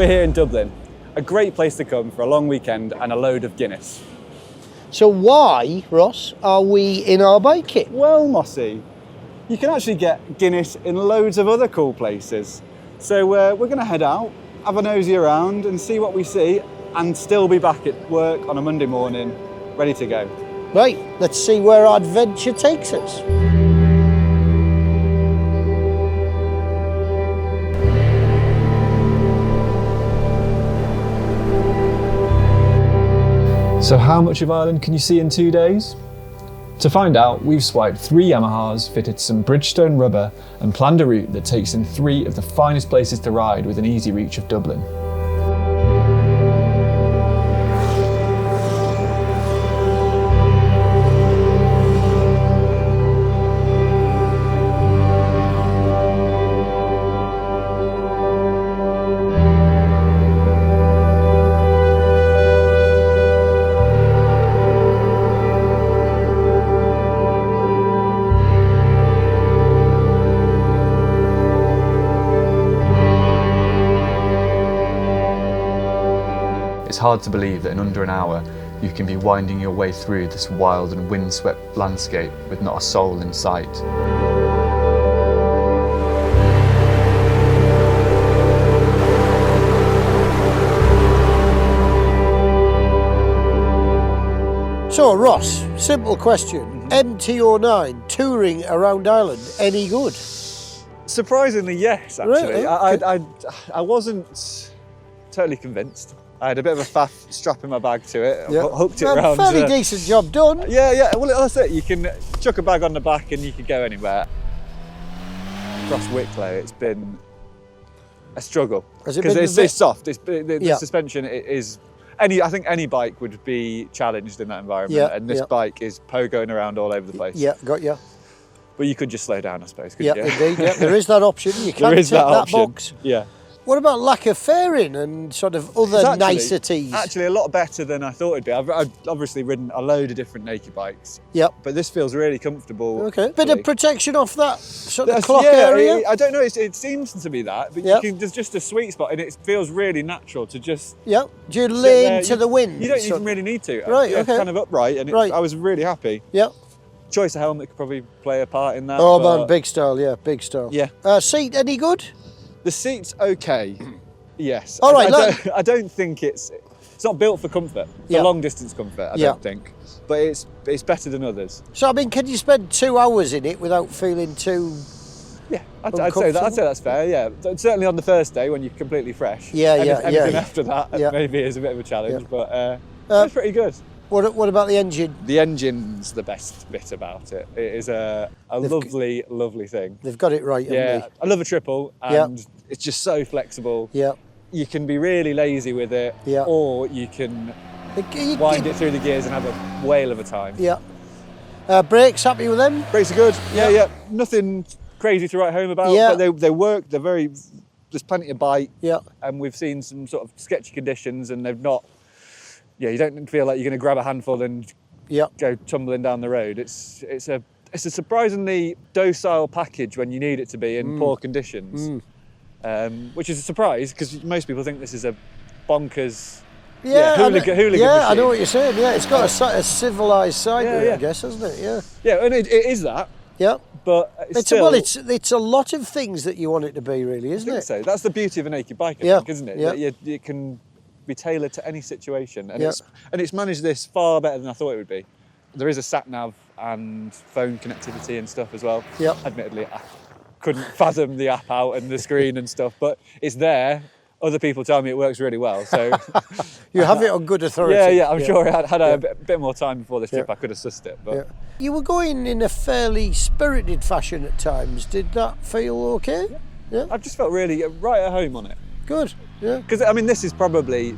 We're here in Dublin, a great place to come for a long weekend and a load of Guinness. So why, Ross, are we in our bike kit? Well, Mossy, you can actually get Guinness in loads of other cool places. So we're going to head out, have a nosy around and see what we see, and still be back at work on a Monday morning, ready to go. Right, let's see where our adventure takes us. So how much of Ireland can you see in 2 days? To find out, we've swiped 3 Yamahas, fitted some Bridgestone rubber and planned a route that takes in 3 of the finest places to ride with an easy reach of Dublin. It's hard to believe that in under an hour you can be winding your way through this wild and windswept landscape with not a soul in sight. So Ross, simple question. MT09 touring around Ireland, any good? Surprisingly, yes, actually. Really? I wasn't totally convinced. I had a bit of a faff strapping my bag to it, hooked it around. Fairly decent job done. Yeah, well that's it. You can chuck a bag on the back and you can go anywhere. Across Wicklow, it's been a struggle. Because it's soft. The suspension is... I think any bike would be challenged in that environment, and this bike is pogoing around all over the place. Yeah, got you. But you could just slow down, I suppose, couldn't you? Indeed, yeah. There is that option. You can take that box. Yeah. What about lack of fairing and sort of other niceties? Actually, a lot better than I thought it'd be. I've obviously ridden a load of different naked bikes. Yep. But this feels really comfortable. Okay. Bit of protection off that sort of clock area? I don't know, it seems to be that, but there's just a sweet spot and it feels really natural to just... Yep. Do you lean to the wind? You don't even really need to. Right, okay. Kind of upright, and I was really happy. Yep. Choice of helmet could probably play a part in that. Oh man, big style, big style. Yeah. Seat, any good? The seat's okay. Yes. All right, I don't think it's not built for comfort, for long distance comfort, I don't think. But it's better than others. So I mean, can you spend 2 hours in it without feeling too... Yeah, I'd say that's fair, yeah. Certainly on the first day when you're completely fresh. Anything after that maybe is a bit of a challenge, but it's pretty good. What about the engine? The engine's the best bit about it. It is a lovely, lovely thing. They've got it right, haven't they? I love a triple, and it's just so flexible. Yeah. You can be really lazy with it, or you can wind it through the gears and have a whale of a time. Yeah. Brakes, happy with them? Brakes are good. Yeah. Nothing crazy to write home about, but they work. They're very. There's plenty of bite. Yeah. And we've seen some sort of sketchy conditions, and they've not. Yeah, you don't feel like you're going to grab a handful and go tumbling down the road. It's a surprisingly docile package when you need it to be in poor conditions, which is a surprise because most people think this is a bonkers hooligan machine. I know what you're saying. Yeah, it's got a civilised side to it, I guess, hasn't it? Yeah, and it is that. Yeah. But it's a lot of things that you want it to be, really, isn't it? So that's the beauty of a naked bike, I think, isn't it? Yeah. It can be tailored to any situation, and it's managed this far better than I thought it would be. There is a sat nav and phone connectivity and stuff as well. Yeah. Admittedly, I couldn't fathom the app out and the screen and stuff, but it's there. Other people tell me it works really well, so you have it on good authority. Yeah. I'm sure had I a bit more time before this trip, I could have sussed it. But you were going in a fairly spirited fashion at times. Did that feel okay? Yeah. I just felt really right at home on it. Good. Yeah. Because I mean, this is probably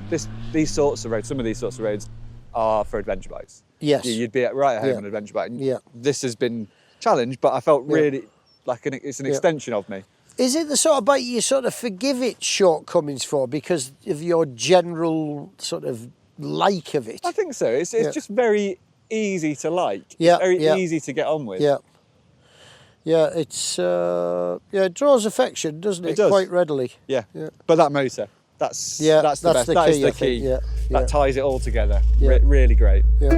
these sorts of roads. Some of these sorts of roads are for adventure bikes. Yes. You'd be right at home on an adventure bike. Yeah. This has been challenged, but I felt really like it's an extension of me. Is it the sort of bike you sort of forgive its shortcomings for because of your general sort of like of it? I think so. It's just very easy to like. Yeah. It's very easy to get on with. Yeah. Yeah, it draws affection, doesn't it? It does. Quite readily. Yeah. But that motor, That's Yeah, the that's best. the That key, is the I key. think, yeah, That yeah. ties it all together. Yeah. Really great. Yeah.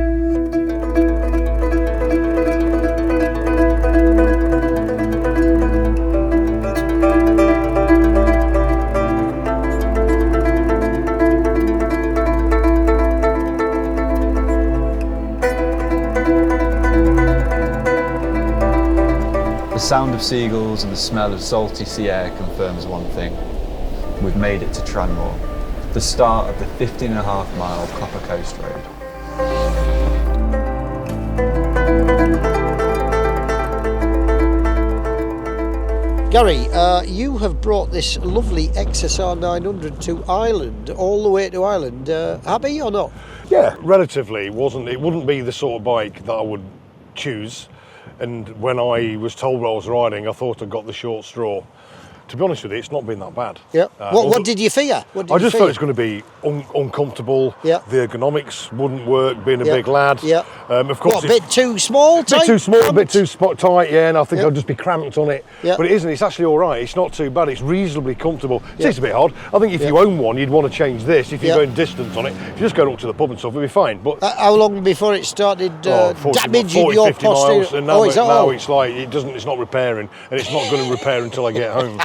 The sound of seagulls and the smell of salty sea air confirms one thing. We've made it to Tranmore, the start of the 15.5-mile Copper Coast Road. Gary, you have brought this lovely XR900 to Ireland, all the way to Ireland. Happy or not? Yeah, relatively. It wouldn't be the sort of bike that I would choose. And when I was told what I was riding, I thought I got the short straw. To be honest with you, it's not been that bad. Yeah. What did you fear? I just thought it's going to be uncomfortable. Yeah. The ergonomics wouldn't work, being a big lad. Yeah. Of course, a bit too small, a bit too small, a bit too tight, yeah, and I think I'll just be cramped on it. Yeah. But it isn't, it's actually all right. It's not too bad, it's reasonably comfortable. It Yeah. takes a bit hard. I think if you own one, you'd want to change this. If you're Yeah. going distance on it, if you just go up to the pub and stuff, it'll be fine. But how long before it started 40, damaging 40, your 50 posture? miles, and now, is that now all? it's like, it's not repairing, and it's not going to repair until I get home.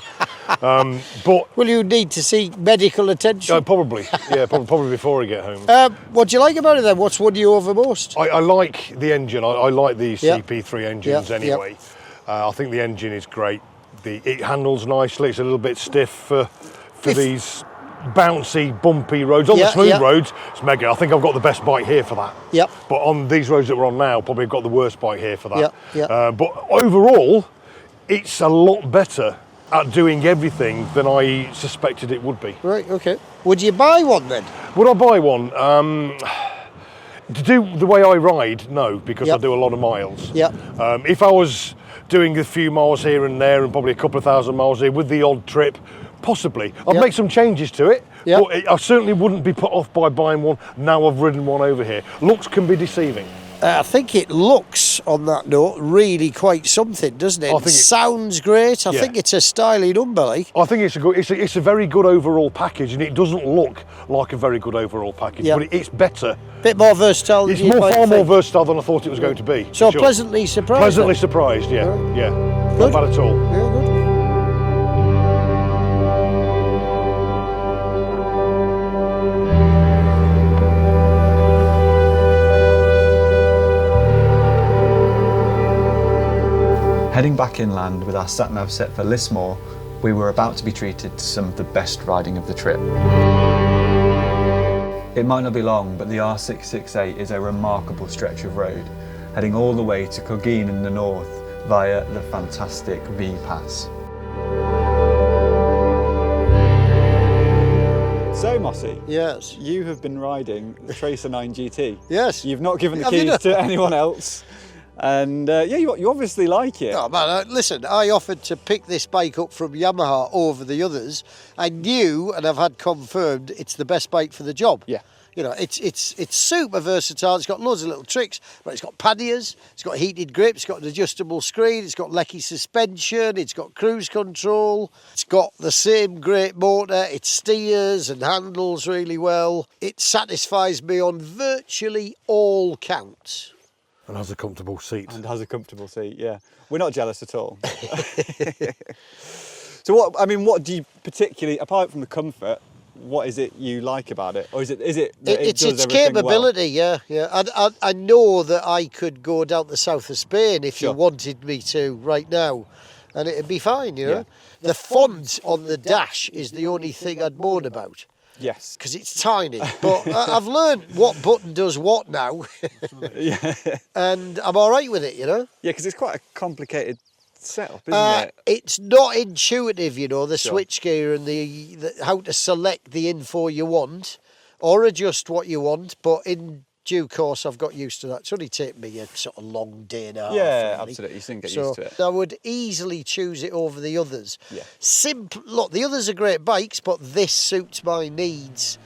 But Will you need to seek medical attention? probably, yeah, probably before I get home. What do you like about it then? What's won you over most? I like the engine. I like the Yeah. CP3 engines Yeah, anyway. I think the engine is great. It handles nicely. It's a little bit stiff for these bouncy, bumpy roads. On the smooth roads, it's mega. I think I've got the best bike here for that. Yep. But on these roads that we're on now, probably got the worst bike here for that. Yeah. But overall, it's a lot better at doing everything than I suspected it would be. Right, okay. Would you buy one then? Would I buy one? To do the way I ride, no, because I Yep. do a lot of miles. Yep. If I was doing a few miles here and there and probably a couple of thousand miles here with the odd trip, possibly. I'd Yep. make some changes to it, Yep. but I certainly wouldn't be put off by buying one now I've ridden one over here. Looks can be deceiving. I think it looks, on that note, really quite something, doesn't it? I think it sounds great. I Yeah. think it's a styling number, like. I think it's a very good overall package, and it doesn't look like a very good overall package, Yep. but it's better. Bit more versatile than It's you might far more think. versatile than I thought it was going to be. So for sure. pleasantly surprised. Pleasantly then? surprised, yeah, Right. yeah. Good. Not bad at all. Yeah, good. Heading back inland with our sat-nav set for Lismore, we were about to be treated to some of the best riding of the trip. It might not be long, but the R668 is a remarkable stretch of road, heading all the way to Guiness in the north via the fantastic Vee Pass. So, Mossy, Yes. you have been riding the Tracer 9 GT. Yes. You've not given the Have you keys not? to anyone else. And you obviously like it. Oh man, listen, I offered to pick this bike up from Yamaha over the others. I knew, and I've had confirmed, it's the best bike for the job. Yeah. You know, it's super versatile. It's got loads of little tricks, but it's got panniers, it's got heated grips, it's got an adjustable screen, it's got Lecky suspension, it's got cruise control, it's got the same great motor, it steers and handles really well. It satisfies me on virtually all counts. And has a comfortable seat. And has a comfortable seat, yeah. We're not jealous at all. So what do you particularly, apart from the comfort, what is it you like about it? Or is it that It's does its everything capability, yeah. I know that I could go down the south of Spain if Sure. you wanted me to right now, and it'd be fine, you know. Yeah. The font on the dash is the only thing I'd moan about, Yes. because it's tiny. But I've learned what button does what now, Yeah. and I'm all right with it, you know. Yeah, because it's quite a complicated setup, isn't it? It's not intuitive, you know, the Sure. switch gear and the how to select the info you want or adjust what you want, but in due course I've got used to that. It's only taken me a sort of long day and a half. Yeah, really. absolutely. You shouldn't get So used to it. I would easily choose it over the others. Yeah. Look, the others are great bikes, but this suits my needs.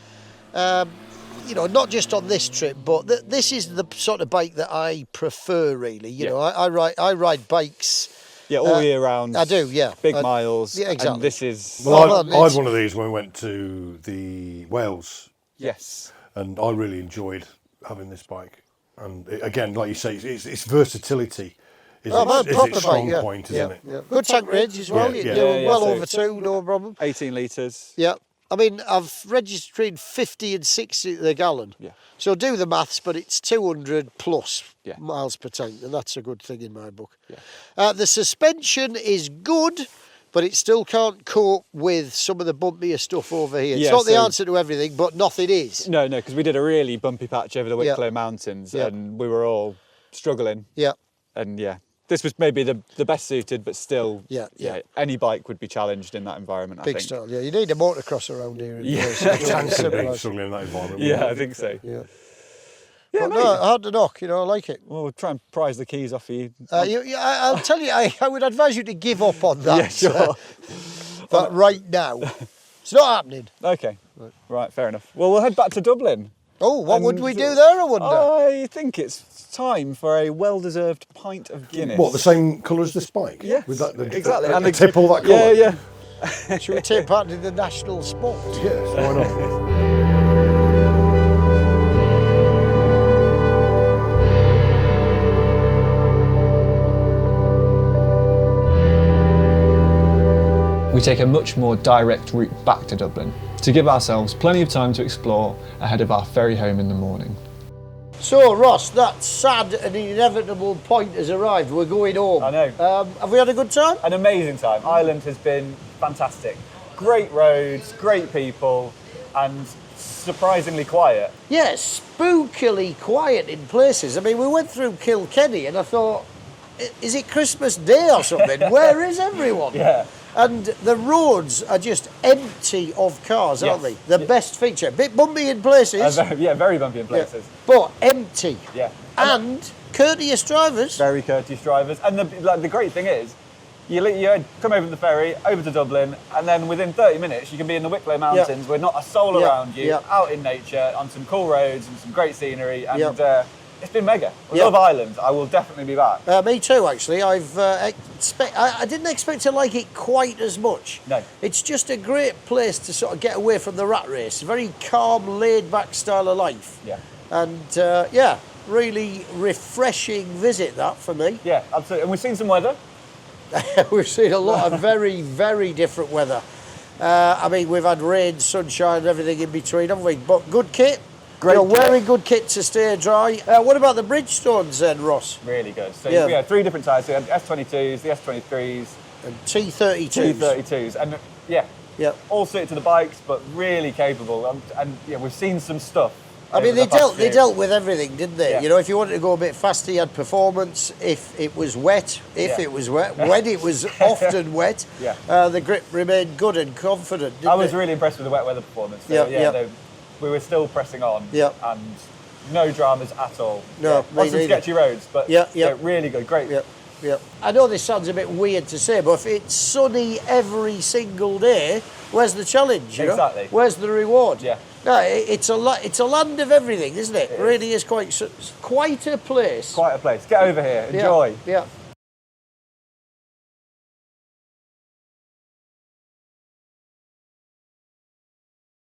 You know, not just on this trip, but this is the sort of bike that I prefer, really. You Yeah. know, I ride bikes Yeah, all year round. I do, yeah. Big miles. Yeah, exactly. And this is... Well, I had one of these when we went to the Wales. Yes. And I really enjoyed having this bike. And again, like you say, it's versatility is its strong point, isn't it? Yeah. Good tank range as well. You do well over 2, no problem. 18 litres. Yeah. I mean, I've registered between 50 and 60 to the gallon. Yeah. So do the maths, but it's 200 plus miles per tank, and that's a good thing in my book. Yeah. The suspension is good, but it still can't cope with some of the bumpier stuff over here. It's not the answer to everything, but nothing is. No, because we did a really bumpy patch over the Wicklow Mountains, and we were all struggling. Yeah. And this was maybe the best suited, but still, any bike would be challenged in that environment, I think. Big style, yeah. You need a motocross around here. Struggling in that environment. Yeah, I think so. Yeah. But no, hard to knock, I like it. Well, we'll try and prize the keys off you. I'll tell you, I would advise you to give up on that. Yeah, sure. But right now, it's not happening. Okay, right, fair enough. Well, we'll head back to Dublin. Oh, what would we do there, I wonder? I think it's time for a well-deserved pint of Guinness. What, the same colour as this bike? Yes, with that, exactly. And the tip all that colour? Yeah. Should we take part in the national sport? Yes, why not? We take a much more direct route back to Dublin to give ourselves plenty of time to explore ahead of our ferry home in the morning. So, Ross, that sad and inevitable point has arrived. We're going home. I know. Have we had a good time? An amazing time. Ireland has been fantastic. Great roads, great people, and surprisingly quiet. Yeah, spookily quiet in places. I mean, we went through Kilkenny and I thought, is it Christmas Day or something? Where is everyone? Yeah. And the roads are just empty of cars, aren't they? The best feature. Bit bumpy in places. Very bumpy in places. But empty. Yeah. And courteous drivers. Very courteous drivers. And the great thing is, you come over the ferry, over to Dublin, and then within 30 minutes you can be in the Wicklow Mountains with not a soul around you, out in nature, on some cool roads and some great scenery. And it's been mega. I love Ireland. I will definitely be back. Me too, actually. I didn't expect to like it quite as much. No. It's just a great place to sort of get away from the rat race. Very calm, laid-back style of life. Yeah. And really refreshing visit that for me. Yeah, absolutely. And we've seen some weather. We've seen a lot of very, very different weather. I mean, we've had rain, sunshine, and everything in between, haven't we? But good kit. Great kit. Wearing good kit to stay dry. What about the Bridgestones then, Ross? Really good. So we had 3 different tyres. We had S22s, the S23s. And T32s. T32s. And all suited to the bikes, but really capable. And we've seen some stuff. I mean, they dealt with everything, didn't they? Yeah. If you wanted to go a bit faster, you had performance. If it was wet, it was wet. When it was often wet, the grip remained good and confident, didn't I was really impressed with the wet weather performance. So, we were still pressing on, and no dramas at all. No, on some sketchy roads, but really good, great. Yeah. I know this sounds a bit weird to say, but if it's sunny every single day, where's the challenge? Exactly. Where's the reward? Yeah. No, it's a land of everything, isn't it? It really is quite a place. Quite a place. Get over here, enjoy. Yeah.